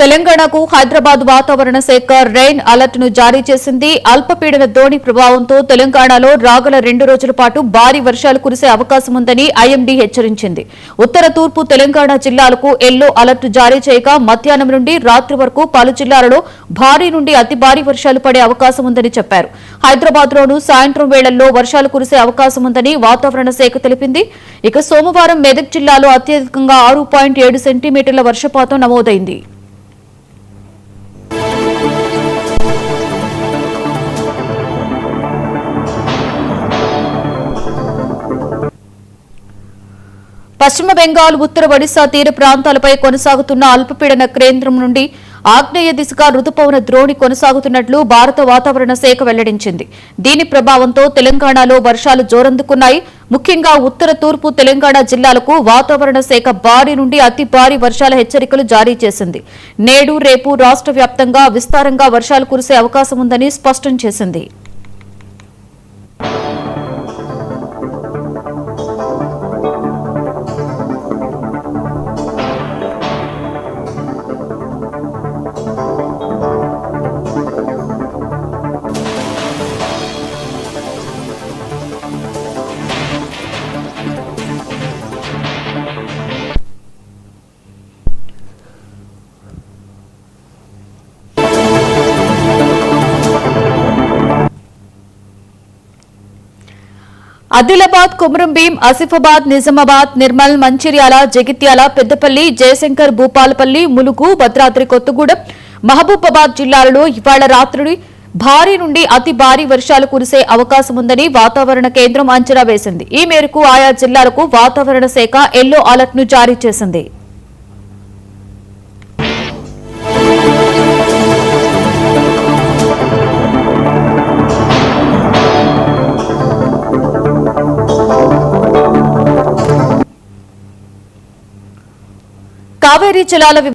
తెలంగాణకు హైదరాబాద్ వాతావరణ శాఖ రెయిన్ అలర్ట్ ను జారీ చేసింది. అల్పపీడన ద్రోణి ప్రభావంతో తెలంగాణలో రాగల 2 రోజుల పాటు భారీ వర్షాలు కురిసే అవకాశం ఉందని ఐఎండీ హెచ్చరించింది. ఉత్తర తూర్పు తెలంగాణ జిల్లాలకు ఎల్లో అలర్ట్ జారీ చేయగా మధ్యాహ్నం నుండి రాత్రి వరకు పలు జిల్లాలలో భారీ నుండి అతి భారీ వర్షాలు పడే అవకాశం ఉందని చెప్పారు. హైదరాబాద్ లోనూ సాయంత్రం వేళల్లో వర్షాలు కురిసే అవకాశం ఉందని వాతావరణ శాఖ తెలిపింది. ఇక సోమవారం మెదక్ జిల్లాలో అత్యధికంగా 6.7 సెంటీమీటర్ల వర్షపాతం నమోదైంది. పశ్చిమ బెంగాల్ ఉత్తర ఒడిశా తీర ప్రాంతాలపై కొనసాగుతున్న అల్పపీడన కేంద్రం నుండి ఆగ్నేయ దిశగా రుతుపవన ద్రోణి కొనసాగుతున్నట్లు భారత వాతావరణ శాఖ వెల్లడించింది. దీని ప్రభావంతో తెలంగాణలో వర్షాలు జోరందుకున్నాయి. ముఖ్యంగా ఉత్తర తూర్పు తెలంగాణ జిల్లాలకు వాతావరణ శాఖ భారీ నుండి అతి భారీ వర్షాల హెచ్చరికలు జారీ చేసింది. నేడు రేపు రాష్ట్ర వ్యాప్తంగా విస్తారంగా వర్షాలు కురిసే అవకాశం ఉందని స్పష్టం చేసింది. ఆదిలాబాద్, కొమురంభీం, ఆసిఫాబాద్, నిజామాబాద్, నిర్మల్, మంచిర్యాల, జగిత్యాల, పెద్దపల్లి, జయశంకర్, భూపాలపల్లి, ములుగు, భద్రాద్రి కొత్తగూడెం, మహబూబాబాద్ జిల్లాలలో ఇవాళ రాత్రి భారీ నుండి అతి భారీ వర్షాలు కురిసే అవకాశం ఉందని వాతావరణ కేంద్రం అంచనా వేసింది. ఈ మేరకు ఆయా జిల్లాలకు వాతావరణ శాఖ ఎల్లో అలర్ట్ ను జారీ చేసింది. కావేరీ జలాల